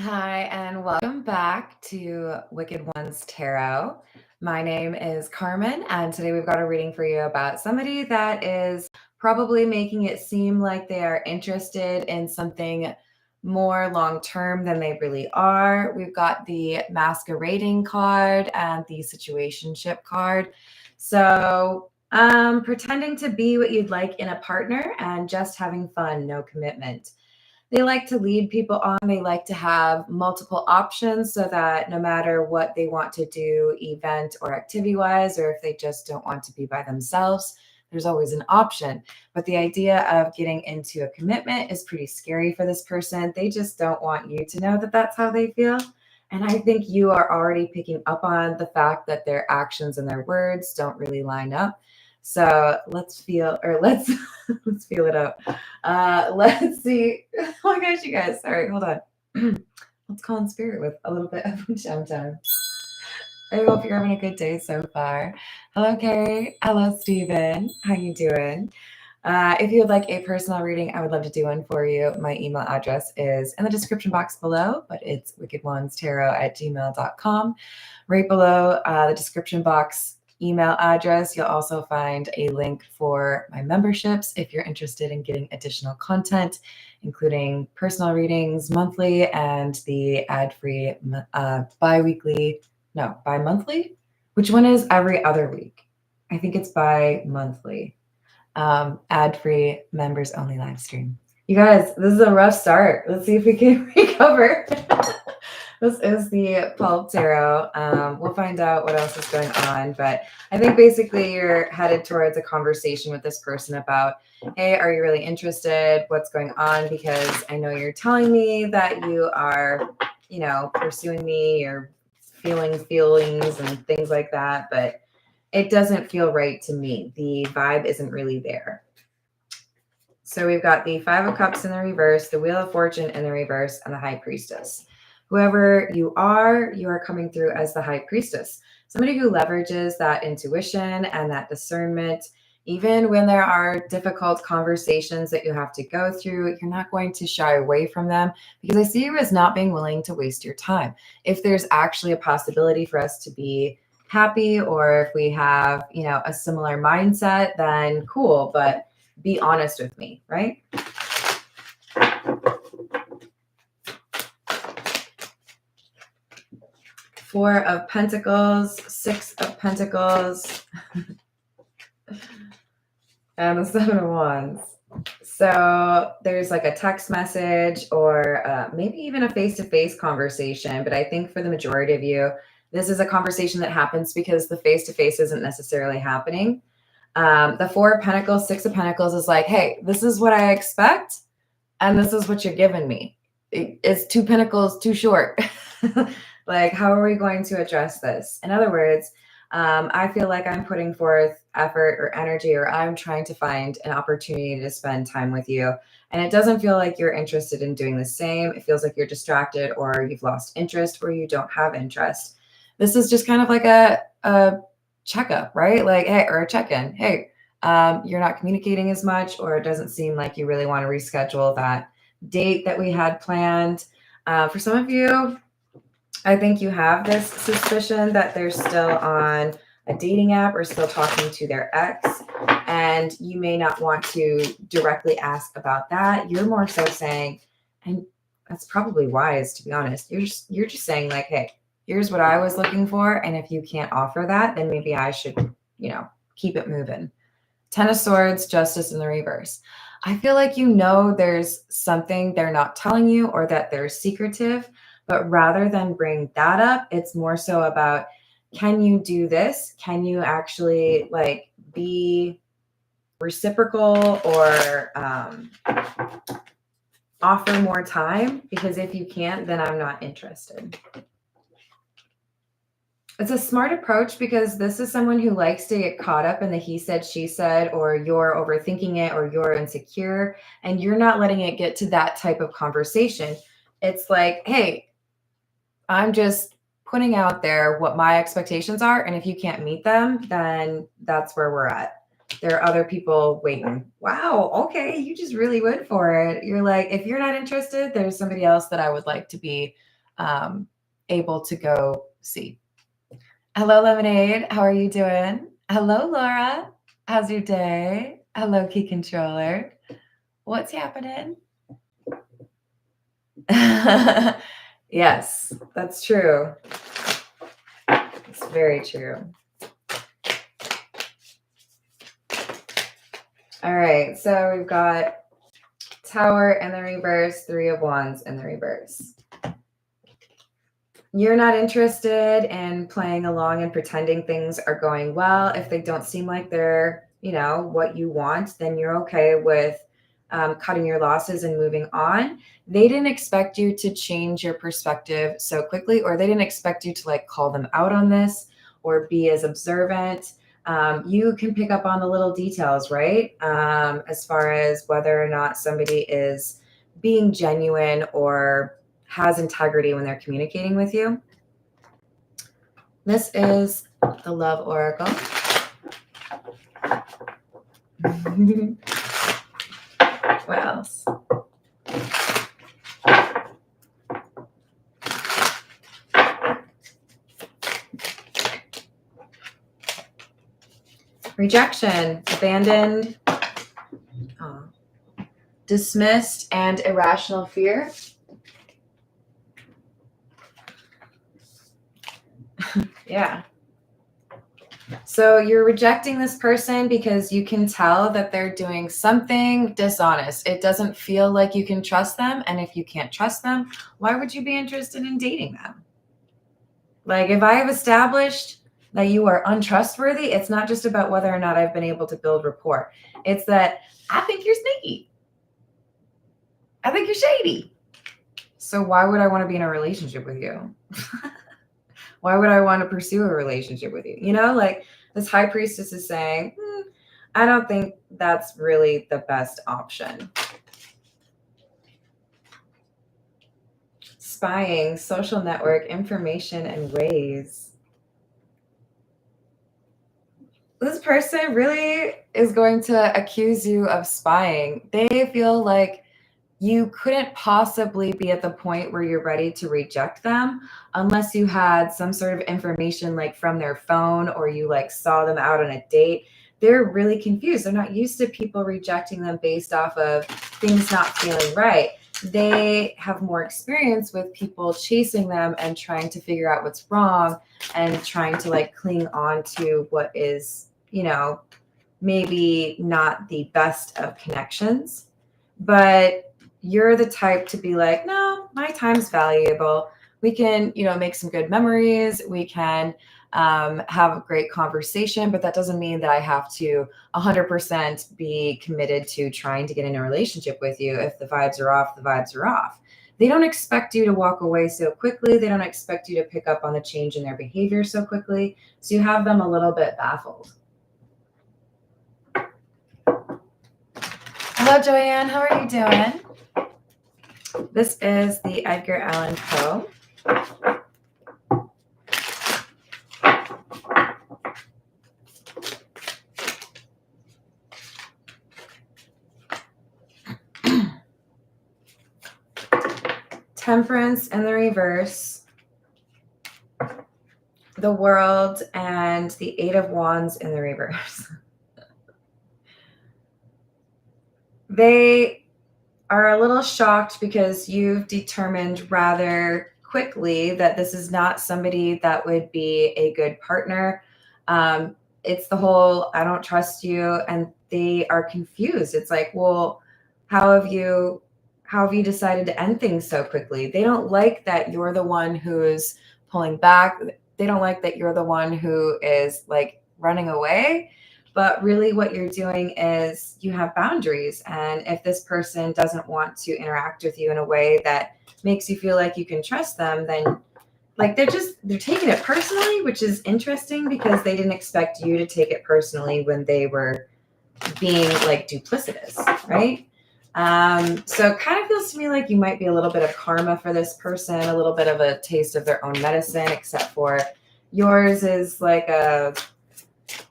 Hi, and welcome back to Wicked Ones Tarot. My name is Carmen, and today we've got a reading for you about somebody that is probably making it seem like they are interested in something more long term than they really are. We've got the masquerading card and the situationship card. So, pretending to be what you'd like in a partner and just having fun, no commitment. They like to lead people on. They like to have multiple options so that no matter what they want to do, event or activity wise, or if they just don't want to be by themselves, there's always an option. But the idea of getting into a commitment is pretty scary for this person. They just don't want you to know that that's how they feel. And I think you are already picking up on the fact that their actions and their words don't really line up. So let's feel, or let's let's feel it out. Let's see. Oh my gosh, you guys. All right, hold on. Let's call in spirit with a little bit of jam time. I hope you're having a good day so far. Hello, Carrie. Hello, Steven. How you doing? If you would like a personal reading, I would love to do one for you. My email address is in the description box below, but it's wickedonestarot@gmail.com. Right below the description box email address, you'll also find a link for my memberships if you're interested in getting additional content, including personal readings monthly and the ad-free bi-monthly? Which one is every other week? I think it's bi-monthly. Ad-free members only live stream. You guys, this is a rough start. Let's see if we can recover. This is the Pulp Tarot. We'll find out what else is going on, but I think basically you're headed towards a conversation with this person about, hey, are you really interested? What's going on? Because I know you're telling me that you are, pursuing me or feeling feelings and things like that, but it doesn't feel right to me. The vibe isn't really there. So we've got the Five of Cups in the reverse, the Wheel of Fortune in the reverse, and the High Priestess. Whoever you are coming through as the High Priestess. Somebody who leverages that intuition and that discernment. Even when there are difficult conversations that you have to go through, you're not going to shy away from them because I see you as not being willing to waste your time. If there's actually a possibility for us to be happy, or if we have, a similar mindset, then cool, but be honest with me, right? Four of Pentacles, Six of Pentacles, and the Seven of Wands. So there's like a text message or maybe even a face-to-face conversation. But I think for the majority of you, this is a conversation that happens because the face-to-face isn't necessarily happening. The Four of Pentacles, Six of Pentacles is like, hey, this is what I expect. And this is what you're giving me. It's two pentacles too short. Like, how are we going to address this? In other words, I feel like I'm putting forth effort or energy, or I'm trying to find an opportunity to spend time with you. And it doesn't feel like you're interested in doing the same. It feels like you're distracted, or you've lost interest, or you don't have interest. This is just kind of like a checkup, right? Like, hey, or a check-in. Hey, you're not communicating as much, or it doesn't seem like you really want to reschedule that date that we had planned. For some of you, I think you have this suspicion that they're still on a dating app or still talking to their ex, and you may not want to directly ask about that. You're more so saying, and that's probably wise, to be honest. You're just saying like, hey, here's what I was looking for, and if you can't offer that, then maybe I should, keep it moving. Ten of Swords, Justice in the reverse. I feel like there's something they're not telling you, or that they're secretive. But rather than bring that up, it's more so about, can you do this? Can you actually be reciprocal or offer more time? Because if you can't, then I'm not interested. It's a smart approach because this is someone who likes to get caught up in the he said, she said, or you're overthinking it, or you're insecure, and you're not letting it get to that type of conversation. It's like, hey, I'm just putting out there what my expectations are. And if you can't meet them, then that's where we're at. There are other people waiting. Wow. Okay. You just really went for it. You're like, if you're not interested, there's somebody else that I would like to be able to go see. Hello, Lemonade. How are you doing? Hello, Laura. How's your day? Hello, Key Controller. What's happening? Yes, that's true. It's very true. All right, so we've got Tower in the reverse, Three of Wands in the reverse. You're not interested in playing along and pretending things are going well. If they don't seem like they're, what you want, then you're okay with cutting your losses and moving on. They didn't expect you to change your perspective so quickly, or they didn't expect you to call them out on this or be as observant. You can pick up on the little details, right? As far as whether or not somebody is being genuine or has integrity when they're communicating with you. This is the Love Oracle. What else? Rejection, abandoned, dismissed, and irrational fear. Yeah. So you're rejecting this person because you can tell that they're doing something dishonest. It doesn't feel like you can trust them. And if you can't trust them, why would you be interested in dating them? If I have established that you are untrustworthy, it's not just about whether or not I've been able to build rapport. It's that I think you're sneaky. I think you're shady. So why would I want to be in a relationship with you? Why would I want to pursue a relationship with you? This High Priestess is saying, I don't think that's really the best option. Spying, social network, information, and ways. This person really is going to accuse you of spying. They feel like you couldn't possibly be at the point where you're ready to reject them unless you had some sort of information from their phone or you saw them out on a date. They're really confused. They're not used to people rejecting them based off of things not feeling right. They have more experience with people chasing them and trying to figure out what's wrong and trying to cling on to what is, maybe not the best of connections. But you're the type to be like, no, my time's valuable. We can, make some good memories. We can have a great conversation, but that doesn't mean that I have to 100% be committed to trying to get in a relationship with you. If the vibes are off, the vibes are off. They don't expect you to walk away so quickly. They don't expect you to pick up on the change in their behavior so quickly. So you have them a little bit baffled. Hello, Joanne. How are you doing? This is the Edgar Allan Poe. Temperance in the reverse. The World and the Eight of Wands in the reverse. They are a little shocked because you've determined rather quickly that this is not somebody that would be a good partner. It's the whole, I don't trust you. And they are confused. It's like, well, how have you decided to end things so quickly? They don't like that you're the one who's pulling back. They don't like that you're the one who is running away. But really what you're doing is you have boundaries. And if this person doesn't want to interact with you in a way that makes you feel like you can trust them, then they're taking it personally, which is interesting because they didn't expect you to take it personally when they were being duplicitous, right? So it kind of feels to me like you might be a little bit of karma for this person, a little bit of a taste of their own medicine, except for yours is a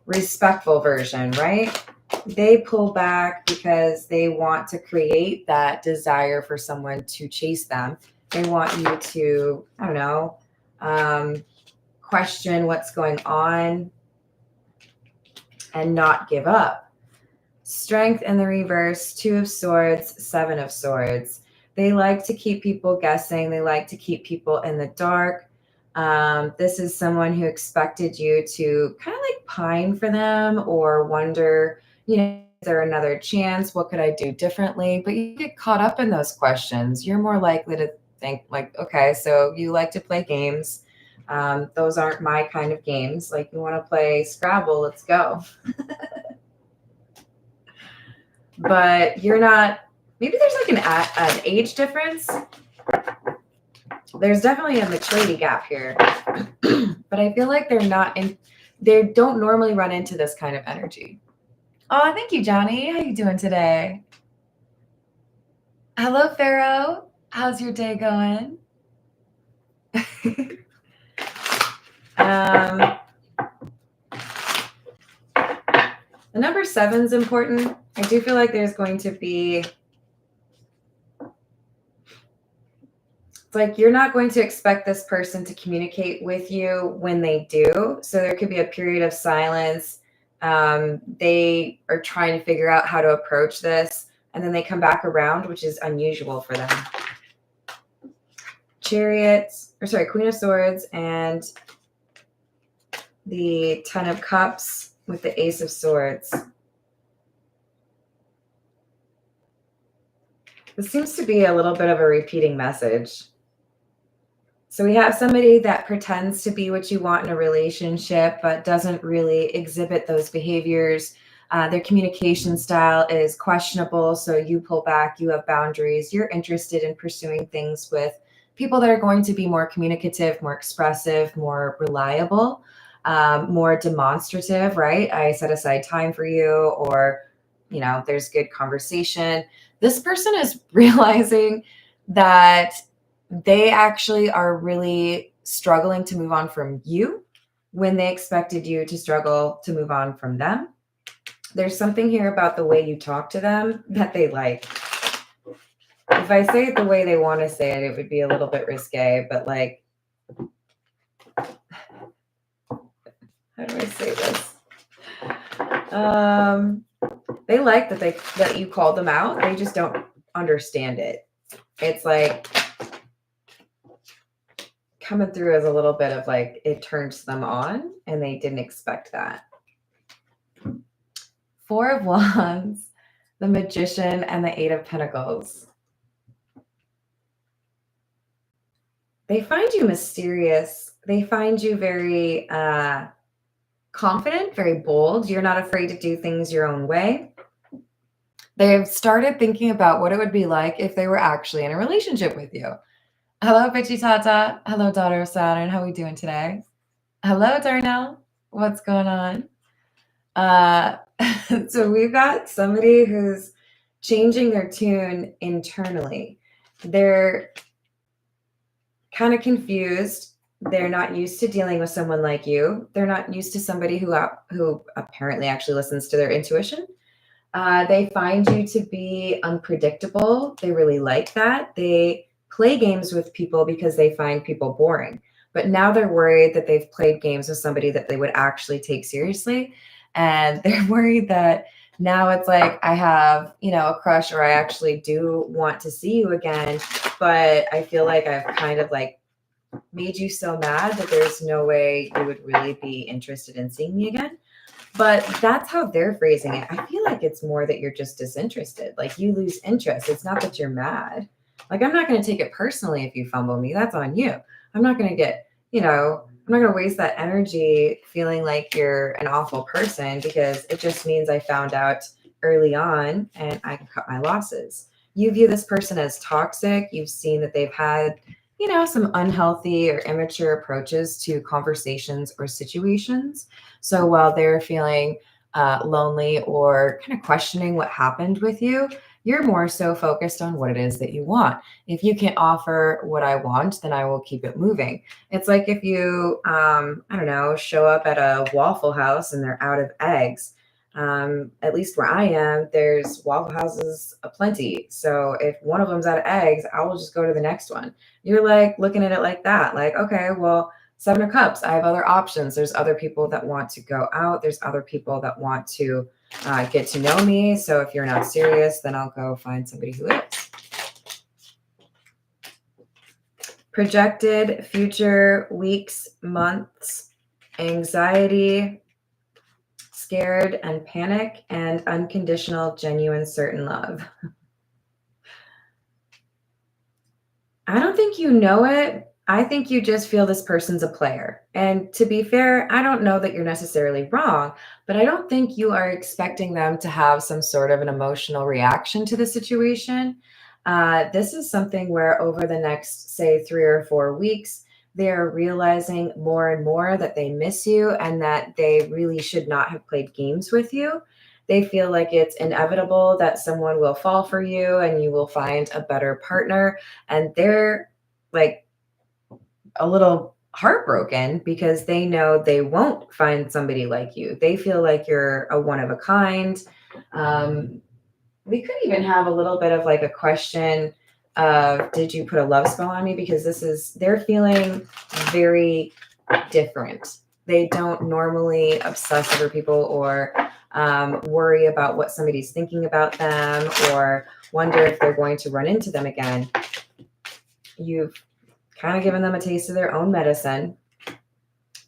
respectful version, right? They pull back because they want to create that desire for someone to chase them. They want you to, I don't know, question what's going on and not give up. Strength in the reverse, 2 of Swords, 7 of Swords. They like to keep people guessing. They like to keep people in the dark. This is someone who expected you to kind of like pine for them or wonder, you know, is there another chance? What could I do differently? But you get caught up in those questions. You're more likely to think like, okay, so you like to play games. Those aren't my kind of games. Like, you want to play Scrabble, let's go. But you're not, maybe there's like an age difference. There's definitely a maturity gap here. But I feel like they don't normally run into this kind of energy. Oh, thank you, Johnny. How you doing today? Hello, Pharaoh. How's your day going? The number 7 is important. I do feel like there's going to be, it's like you're not going to expect this person to communicate with you when they do. So there could be a period of silence. They are trying to figure out how to approach this, and then they come back around, which is unusual for them. Queen of Swords and the 10 of Cups with the Ace of Swords. This seems to be a little bit of a repeating message. So we have somebody that pretends to be what you want in a relationship, but doesn't really exhibit those behaviors. Their communication style is questionable. So you pull back, you have boundaries. You're interested in pursuing things with people that are going to be more communicative, more expressive, more reliable, more demonstrative, right? I set aside time for you, or, you know, there's good conversation. This person is realizing that they actually are really struggling to move on from you when they expected you to struggle to move on from them. There's something here about the way you talk to them that they like. If I say it the way they want to say it, it would be a little bit risque, but like, how do I say this? They like that you called them out. They just don't understand it. It's like coming through as a little bit of like, it turns them on, and they didn't expect that. 4 of Wands, the Magician, and the 8 of Pentacles. They find you mysterious. They find you very confident, very bold. You're not afraid to do things your own way. They've started thinking about what it would be like if they were actually in a relationship with you. Hello, Bitchy Tata. Hello, Daughter of Saturn. How are we doing today? Hello, Darnell. What's going on? So we've got somebody who's changing their tune internally. They're kind of confused. They're not used to dealing with someone like you. They're not used to somebody who apparently actually listens to their intuition. They find you to be unpredictable. They really like that. They play games with people because they find people boring. But now they're worried that they've played games with somebody that they would actually take seriously. And they're worried that now it's like, I have, a crush, or I actually do want to see you again. But I feel like I've kind of like made you so mad that there's no way you would really be interested in seeing me again. But that's how they're phrasing it. I feel like it's more that you're just disinterested. Like, you lose interest. It's not that you're mad. Like, I'm not going to take it personally if you fumble me. That's on you. I'm not going to get, I'm not going to waste that energy feeling like you're an awful person, because it just means I found out early on and I can cut my losses. You view this person as toxic. You've seen that they've had, some unhealthy or immature approaches to conversations or situations. So while they're feeling lonely or kind of questioning what happened with you, you're more so focused on what it is that you want. If you can't offer what I want, then I will keep it moving. It's like if you, show up at a Waffle House and they're out of eggs. At least where I am, there's Waffle Houses aplenty. So if one of them's out of eggs, I will just go to the next one. You're like looking at it like that, like, okay, well, Seven of Cups, I have other options. There's other people that want to go out. There's other people that want to get to know me. So if you're not serious, then I'll go find somebody who is. Projected future weeks, months, anxiety, scared and panic, and unconditional, genuine, certain love. I don't think you know it. I think you just feel this person's a player. And to be fair, I don't know that you're necessarily wrong, but I don't think you are expecting them to have some sort of an emotional reaction to the situation. This is something where over the next, say, 3 or 4 weeks, they are realizing more and more that they miss you and that they really should not have played games with you. They feel like it's inevitable that someone will fall for you and you will find a better partner. And they're like a little heartbroken because they know they won't find somebody like you. They feel like you're a one of a kind. We could even have a little bit of like a question of, did you put a love spell on me? Because they're feeling very different. They don't normally obsess over people or worry about what somebody's thinking about them or wonder if they're going to run into them again. You've kind of given them a taste of their own medicine,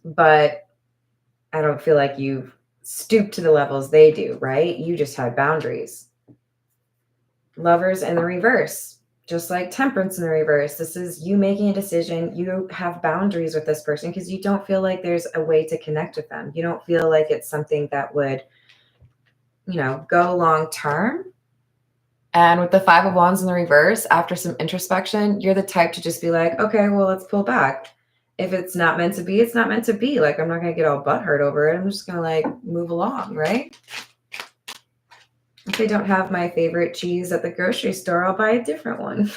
but I don't feel like you've stooped to the levels they do, right? You just had boundaries. Lovers in the reverse, just like Temperance in the reverse. This is you making a decision. You have boundaries with this person because you don't feel like there's a way to connect with them. You don't feel like it's something that would, go long term. And with the Five of Wands in the reverse, after some introspection, you're the type to just be like, okay, well, let's pull back. If it's not meant to be, it's not meant to be. Like, I'm not going to get all butthurt over it. I'm just going to like move along, right? If they don't have my favorite cheese at the grocery store, I'll buy a different one.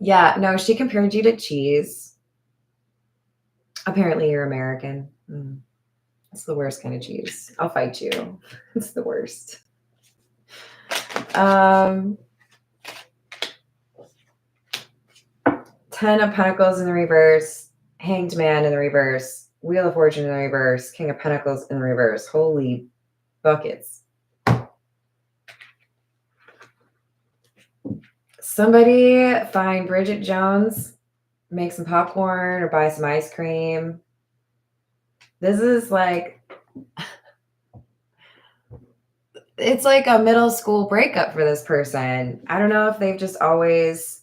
Yeah, no, she compared you to cheese. Apparently you're American. It's the worst kind of cheese. I'll fight you. It's the worst. 10 of Pentacles in the reverse, Hanged Man in the reverse, Wheel of Fortune in the reverse, King of Pentacles in the reverse. Holy buckets. Somebody find Bridget Jones, make some popcorn or buy some ice cream. This is like, it's like a middle school breakup for this person. I don't know if they've just always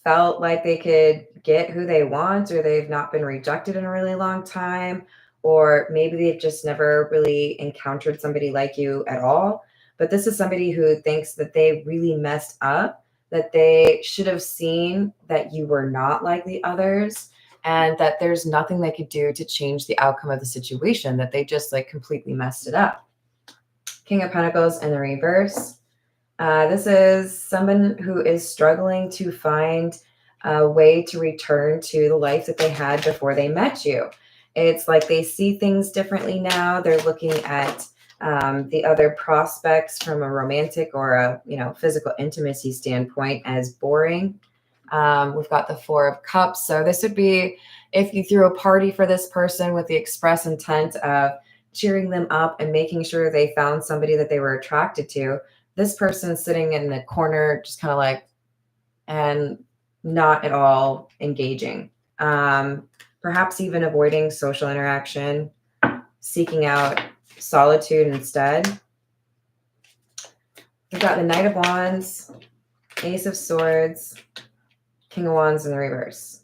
felt like they could get who they want, or they've not been rejected in a really long time, or maybe they've just never really encountered somebody like you at all. But this is somebody who thinks that they really messed up, that they should have seen that you were not like the others, and that there's nothing they could do to change the outcome of the situation, that they just like completely messed it up. King of Pentacles in the reverse. This is someone who is struggling to find a way to return to the life that they had before they met you. It's like they see things differently now. They're looking at the other prospects from a romantic or a physical intimacy standpoint as boring. We've got the Four of Cups. So this would be if you threw a party for this person with the express intent of cheering them up and making sure they found somebody that they were attracted to. This person sitting in the corner, just kind of like, and not at all engaging. Perhaps even avoiding social interaction, seeking out solitude instead. We've got the Knight of Wands, Ace of Swords, King of Wands in the reverse.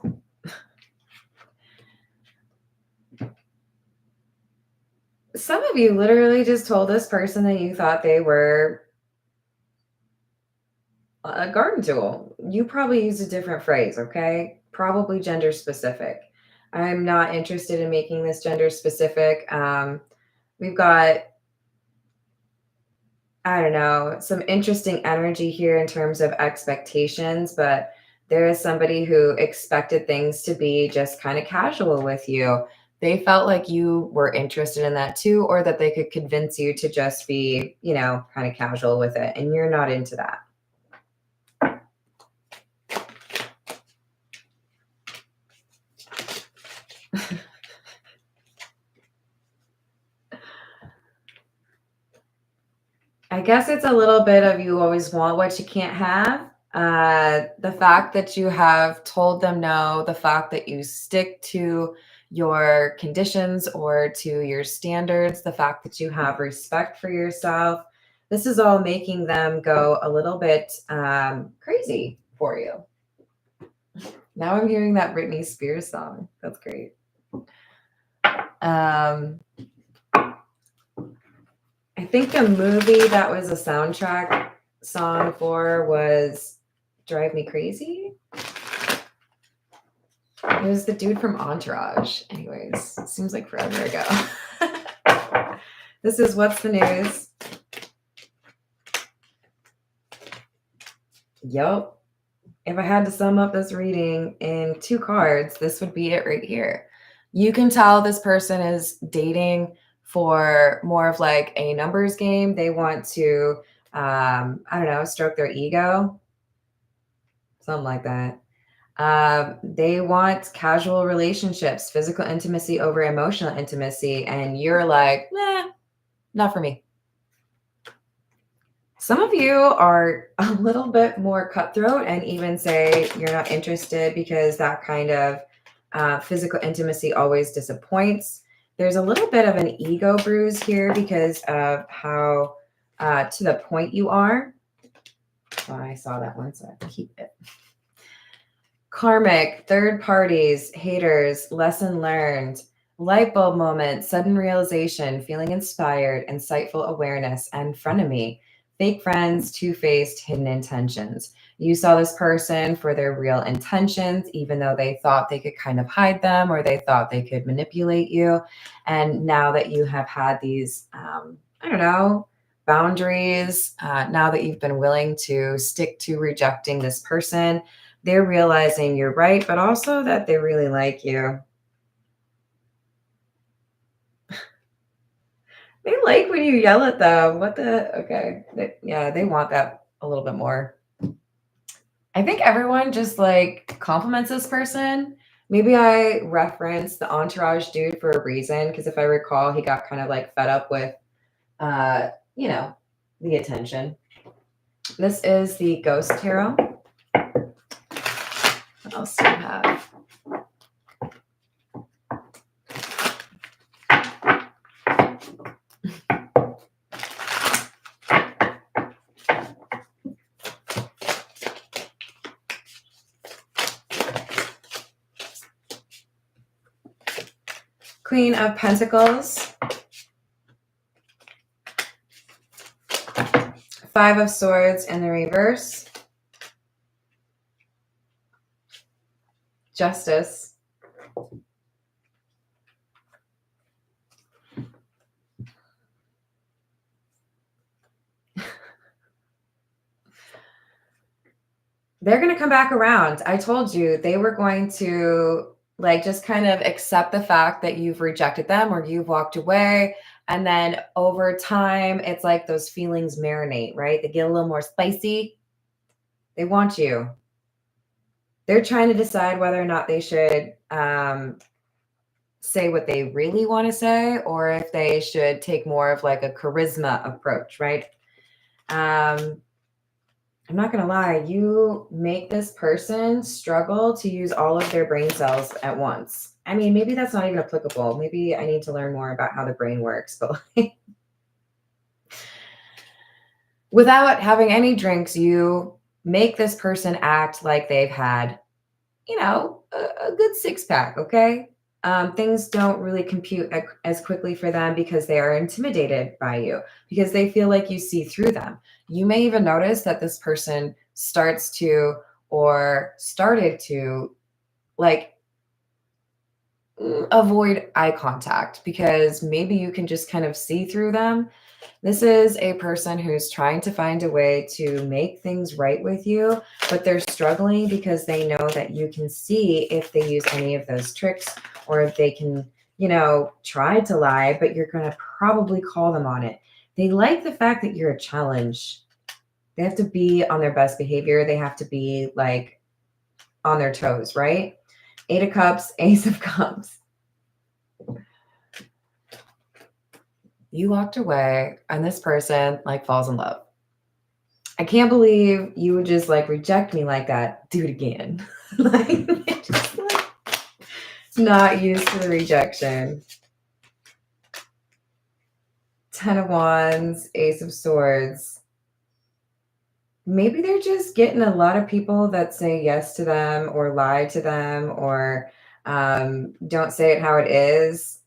Some of you literally just told this person that you thought they were a garden tool. You probably used a different phrase, okay? Probably gender specific. I'm not interested in making this gender specific. We've got, I don't know, some interesting energy here in terms of expectations, but there is somebody who expected things to be just kind of casual with you. They felt like you were interested in that too, or that they could convince you to just be, you know, kind of casual with it. And you're not into that. I guess it's a little bit of you always want what you can't have. The fact that you have told them no, the fact that you stick to your conditions or to your standards, the fact that you have respect for yourself, this is all making them go a little bit crazy for you. Now I'm hearing that Britney Spears song. That's great. I think the movie that was a soundtrack song for was Drive Me Crazy. It was the dude from Entourage. Anyways, seems like forever ago. This is What's the News. Yup. If I had to sum up this reading in 2 cards, this would be it right here. You can tell this person is dating for more of like a numbers game. They want to, I don't know, stroke their ego. Something like that. They want casual relationships, physical intimacy over emotional intimacy. And you're like, nah, not for me. Some of you are a little bit more cutthroat and even say you're not interested because that kind of physical intimacy always disappoints. There's a little bit of an ego bruise here because of how to the point you are. Oh, I saw that one, so I keep it. Karmic, third parties, haters, lesson learned, light bulb moment, sudden realization, feeling inspired, insightful awareness, and frenemy. Fake friends, two-faced, hidden intentions. You saw this person for their real intentions, even though they thought they could kind of hide them or they thought they could manipulate you. And now that you have had these, I don't know, boundaries, now that you've been willing to stick to rejecting this person, they're realizing you're right, but also that they really like you. They like when you yell at them. What the? Okay. Yeah, they want that a little bit more. I think everyone just like compliments this person. Maybe I referenced the Entourage dude for a reason, because if I recall, he got kind of like fed up with, you know, the attention. This is the Ghost Tarot. What else do we have? Queen of Pentacles, 5 of Swords in the reverse, Justice, they're going to come back around. I told you they were going to like just kind of accept the fact that you've rejected them or you've walked away. And then over time, it's like those feelings marinate, right? They get a little more spicy. They want you. They're trying to decide whether or not they should say what they really want to say, or if they should take more of like a charisma approach, right? I'm not going to lie, you make this person struggle to use all of their brain cells at once. I mean, maybe that's not even applicable. Maybe I need to learn more about how the brain works, but like, without having any drinks, you make this person act like they've had, you know, a good 6-pack, okay? Things don't really compute as quickly for them because they are intimidated by you, because they feel like you see through them. You may even notice that this person starts to or started to like avoid eye contact because maybe you can just kind of see through them. This is a person who's trying to find a way to make things right with you, but they're struggling because they know that you can see if they use any of those tricks or if they can, tried to lie, but you're going to probably call them on it. They like the fact that you're a challenge. They have to be on their best behavior. They have to be like on their toes, right? 8 of Cups, Ace of Cups. You walked away and this person like falls in love. I can't believe you would just like reject me like that. Do it again. Like, just like not used to the rejection. 10 of Wands, Ace of Swords. Maybe they're just getting a lot of people that say yes to them or lie to them or don't say it how it is.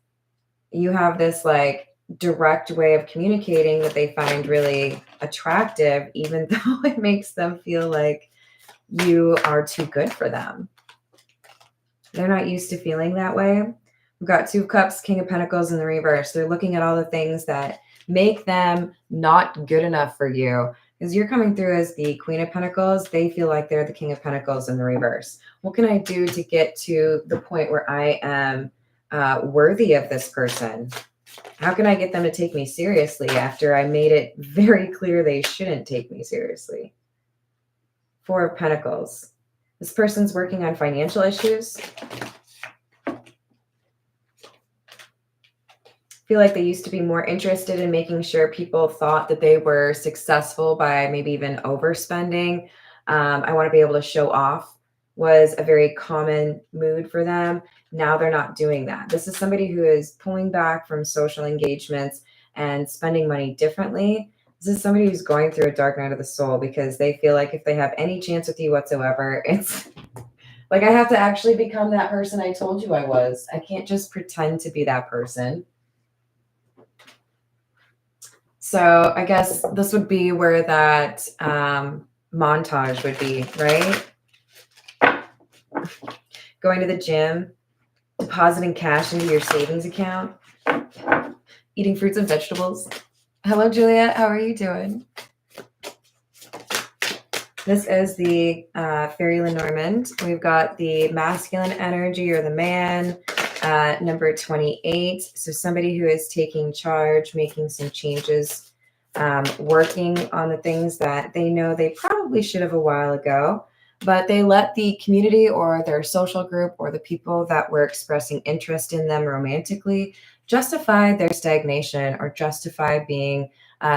You have this like direct way of communicating that they find really attractive, even though it makes them feel like you are too good for them. They're not used to feeling that way. We've got 2 of Cups, King of Pentacles in the reverse. They're looking at all the things that make them not good enough for you. Because you're coming through as the Queen of Pentacles, they feel like they're the King of Pentacles in the reverse. What can I do to get to the point where I am worthy of this person? How can I get them to take me seriously after I made it very clear they shouldn't take me seriously? 4 of Pentacles. This person's working on financial issues. Feel like they used to be more interested in making sure people thought that they were successful by maybe even overspending. I want to be able to show off was a very common mood for them. Now they're not doing that. This is somebody who is pulling back from social engagements and spending money differently. This is somebody who's going through a dark night of the soul because they feel like if they have any chance with you whatsoever, it's like I have to actually become that person I told you I was. I can't just pretend to be that person. So I guess this would be where that montage would be, right? Going to the gym, depositing cash into your savings account, eating fruits and vegetables. Hello, Juliet. How are you doing? This is the Fairy Lenormand. We've got the masculine energy or the man, number 28. So somebody who is taking charge, making some changes, working on the things that they know they probably should have a while ago, but they let the community or their social group or the people that were expressing interest in them romantically justify their stagnation or justify being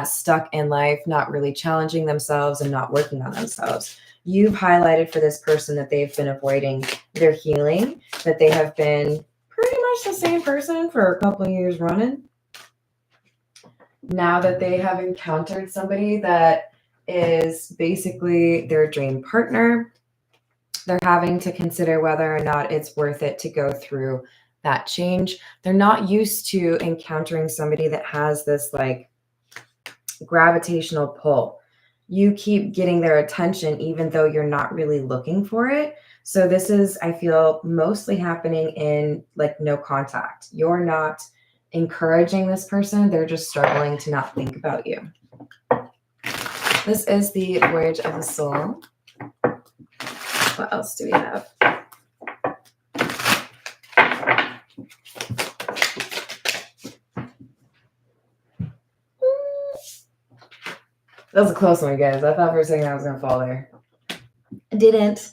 stuck in life, not really challenging themselves and not working on themselves. You've highlighted for this person that they've been avoiding their healing, that they have been pretty much the same person for a couple of years running. Now that they have encountered somebody that is basically their dream partner, they're having to consider whether or not it's worth it to go through that change. They're not used to encountering somebody that has this like gravitational pull. You keep getting their attention even though you're not really looking for it. So this is, I feel, mostly happening in like no contact. You're not encouraging this person. They're just struggling to not think about you. This is the Voyage of the Soul. What else do we have? That was a close one, guys. I thought for a second I was going to fall there. I didn't.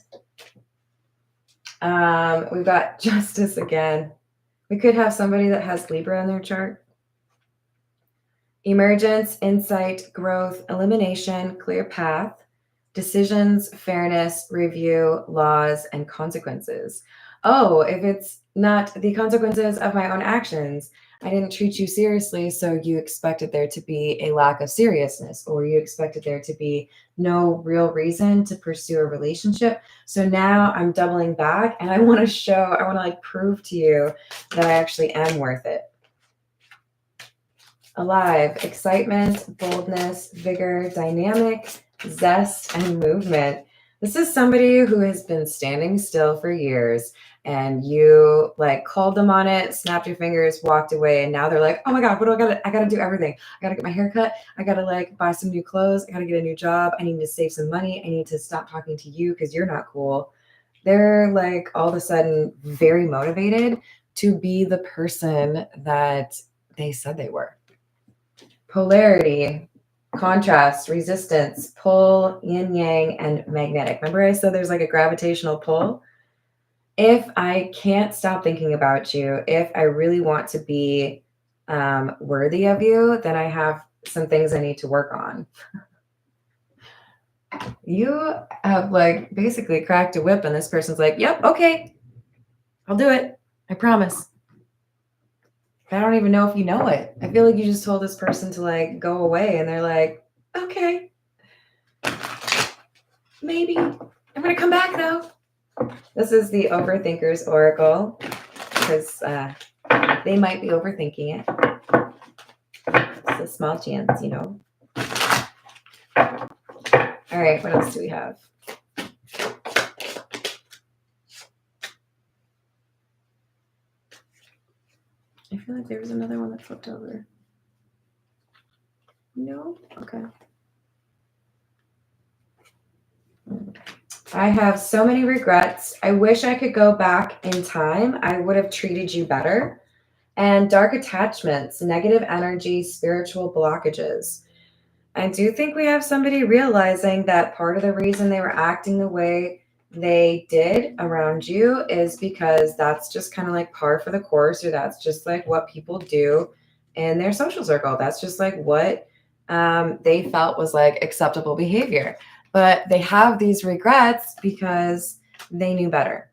We've got Justice again. We could have somebody that has Libra in their chart. Emergence, insight, growth, elimination, clear path, decisions, fairness, review, laws, and consequences. Oh, if it's not the consequences of my own actions, I didn't treat you seriously, so you expected there to be a lack of seriousness, or you expected there to be no real reason to pursue a relationship. So now I'm doubling back and I want to like prove to you that I actually am worth it. Alive, excitement, boldness, vigor, dynamic, zest, and movement. This is somebody who has been standing still for years and you like called them on it, snapped your fingers, walked away. And now they're like, oh my God, I gotta do everything. I gotta get my hair cut. I gotta like buy some new clothes. I gotta get a new job. I need to save some money. I need to stop talking to you because you're not cool. They're like all of a sudden very motivated, to be the person that they said they were. Polarity, contrast, resistance, pull, yin yang, and magnetic. Remember I said there's like a gravitational pull? If I can't stop thinking about you, if I really want to be worthy of you, then I have some things I need to work on. You have like basically cracked a whip and this person's like, yep, okay, I'll do it. I promise. I don't even know if you know it. I feel like you just told this person to like go away and they're like, okay, maybe. I'm going to come back though. This is the Overthinker's Oracle because they might be overthinking it. It's a small chance, you know. All right, what else do we have? I feel like there was another one that flipped over. No? Okay. I have so many regrets. I wish I could go back in time. I would have treated you better. And dark attachments, negative energy, spiritual blockages. I do think we have somebody realizing that part of the reason they were acting the way they did around you is because that's just kind of like par for the course, or that's just like what people do in their social circle. That's just like what they felt was like acceptable behavior. But they have these regrets because they knew better.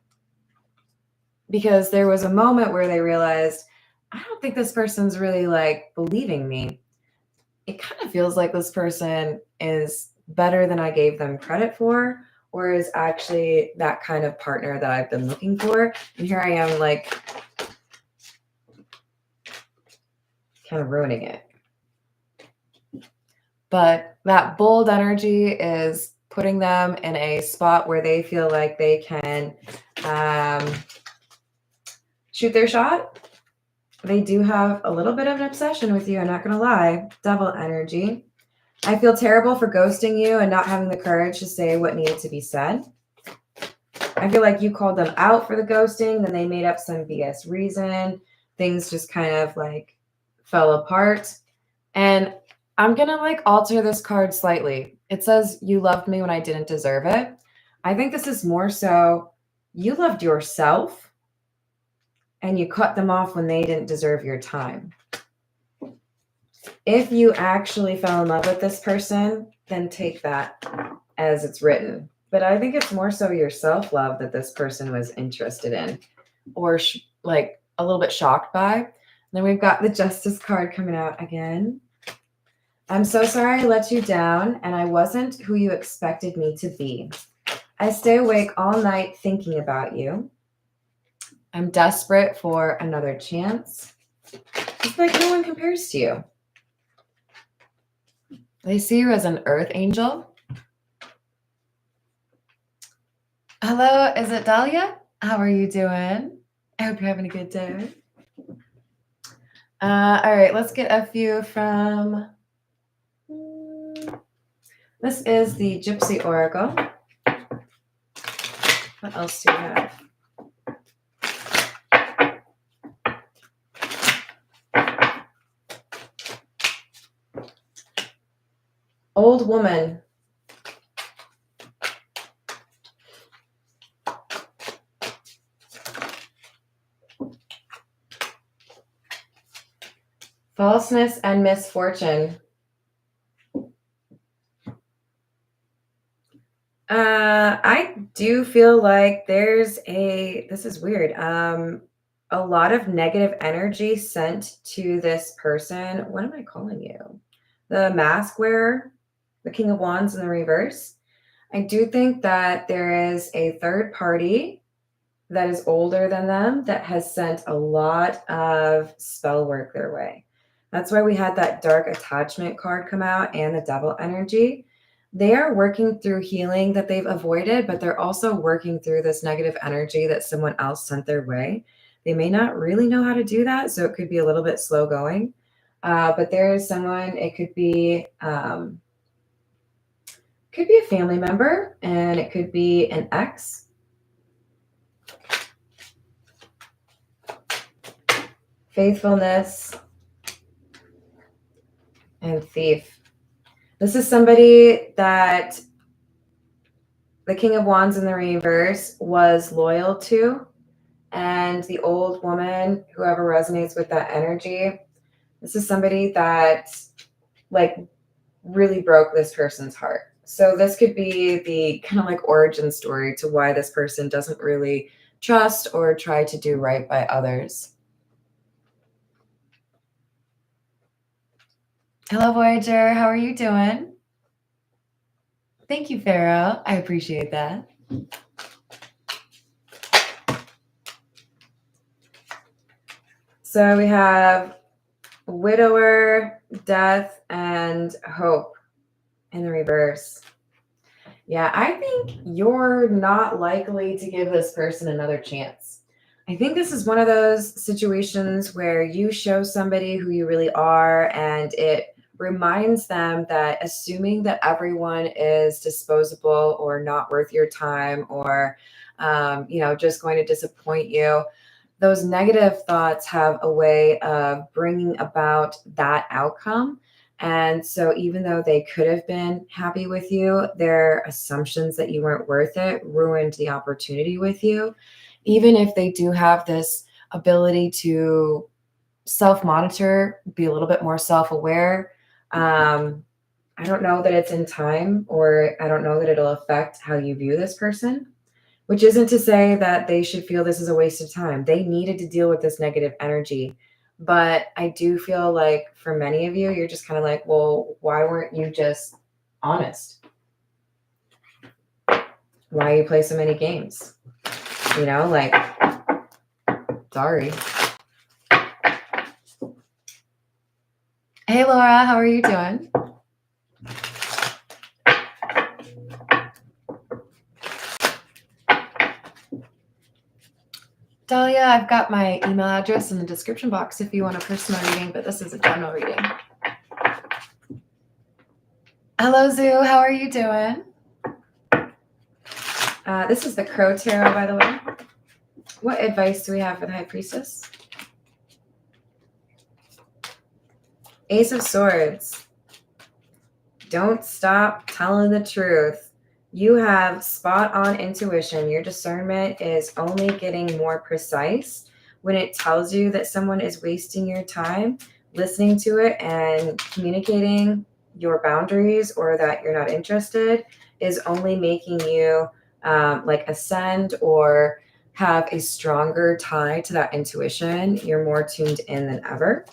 Because there was a moment where they realized, I don't think this person's really like believing me. It kind of feels like this person is better than I gave them credit for, or is actually that kind of partner that I've been looking for. And here I am, like, kind of ruining it. But that bold energy is putting them in a spot where they feel like they can shoot their shot. They do have a little bit of an obsession with you, I'm not going to lie. Devil energy. I feel terrible for ghosting you and not having the courage to say what needed to be said. I feel like you called them out for the ghosting, then they made up some BS reason. Things just kind of like fell apart. And I'm going to like alter this card slightly. It says you loved me when I didn't deserve it. I think this is more so you loved yourself and you cut them off when they didn't deserve your time. If you actually fell in love with this person, then take that as it's written. But I think it's more so your self-love that this person was interested in, or like a little bit shocked by. And then we've got the Justice card coming out again. I'm so sorry I let you down, and I wasn't who you expected me to be. I stay awake all night thinking about you. I'm desperate for another chance. It's like no one compares to you. They see you as an earth angel. Hello, is it Dahlia? How are you doing? I hope you're having a good day. All right, let's get a few from... This is the Gypsy Oracle. What else do we have? Old woman. Falseness and misfortune. I do feel like there's this is weird, a lot of negative energy sent to this person. What am I calling you? The mask wearer, the King of Wands in the reverse. I do think that there is a third party that is older than them that has sent a lot of spell work their way. That's why we had that dark attachment card come out and the devil energy. They are working through healing that they've avoided, but they're also working through this negative energy that someone else sent their way. They may not really know how to do that, so it could be a little bit slow going. But there is someone, it could be a family member, and it could be an ex. Faithfulness, and Thief. This is somebody that the King of Wands in the reverse was loyal to, and the old woman, whoever resonates with that energy, this is somebody that like really broke this person's heart. So this could be the kind of like origin story to why this person doesn't really trust or try to do right by others. Hello, Voyager. How are you doing? Thank you, Pharaoh. I appreciate that. So we have widower, death, and hope in the reverse. Yeah, I think you're not likely to give this person another chance. I think this is one of those situations where you show somebody who you really are, and it reminds them that assuming that everyone is disposable or not worth your time or, just going to disappoint you, those negative thoughts have a way of bringing about that outcome. And so, even though they could have been happy with you, their assumptions that you weren't worth it ruined the opportunity with you. Even if they do have this ability to self monitor, be a little bit more self aware, I don't know that it's in time, or I don't know that it'll affect how you view this person. Which isn't to say that they should feel this is a waste of time. They needed to deal with this negative energy. But I do feel like for many of you, you're just kind of like, well, why weren't you just honest? Why you play so many games? Like, sorry. Hey, Laura, how are you doing? Dahlia, I've got my email address in the description box if you want a personal reading, but this is a general reading. Hello, Zoo. How are you doing? This is the Crow Tarot, by the way. What advice do we have for the High Priestess? Ace of Swords. Don't stop telling the truth. You have spot on intuition. Your discernment is only getting more precise when it tells you that someone is wasting your time. Listening to it and communicating your boundaries or that you're not interested is only making you ascend or have a stronger tie to that intuition. You're more tuned in than ever.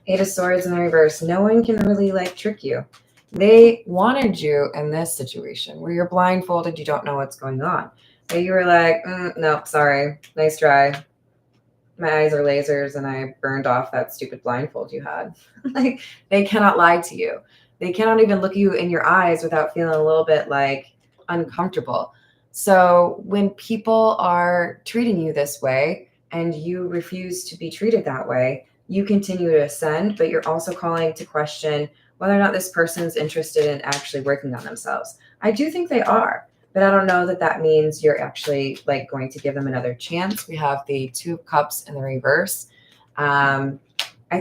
Eight of Swords in the reverse. No one can really trick you. They wanted you in this situation where you're blindfolded, you don't know what's going on. And you were like, no, sorry, nice try. My eyes are lasers and I burned off that stupid blindfold you had. They cannot lie to you. They cannot even look you in your eyes without feeling a little bit uncomfortable. So when people are treating you this way and you refuse to be treated that way, you continue to ascend, but you're also calling to question whether or not this person is interested in actually working on themselves. I do think they are, but I don't know that that means you're actually going to give them another chance. We have the Two of Cups in the reverse. I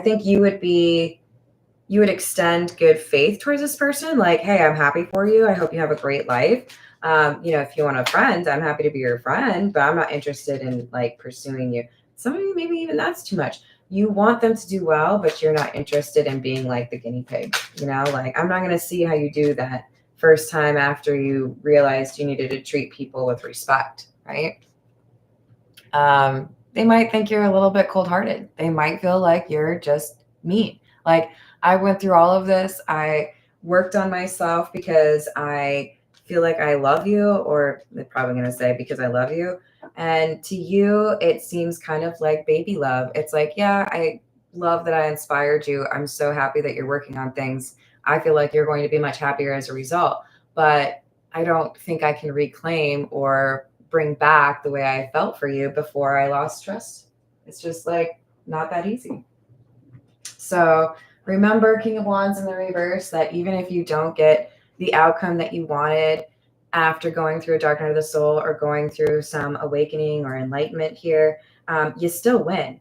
think you would extend good faith towards this person. Hey, I'm happy for you. I hope you have a great life. If you want a friend, I'm happy to be your friend, but I'm not interested in pursuing you. Some of you, maybe even that's too much. You want them to do well, but you're not interested in being the guinea pig. I'm not going to see how you do that first time after you realized you needed to treat people with respect, right? They might think you're a little bit cold-hearted. They might feel like you're just mean. I went through all of this. I worked on myself because I feel like I love you, or they're probably going to say because I love you. And to you, it seems kind of like baby love. It's yeah, I love that I inspired you. I'm so happy that you're working on things. I feel like you're going to be much happier as a result. But I don't think I can reclaim or bring back the way I felt for you before I lost trust. It's just not that easy. So remember, King of Wands in the reverse, that even if you don't get the outcome that you wanted after going through a dark night of the soul or going through some awakening or enlightenment here, you still win.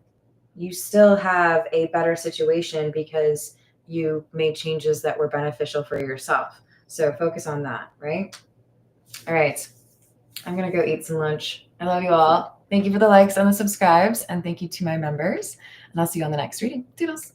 you still have a better situation because you made changes that were beneficial for yourself. So focus on that, right? All right. I'm going to go eat some lunch. I love you all. Thank you for the likes and the subscribes. And thank you to my members. And I'll see you on the next reading. Toodles.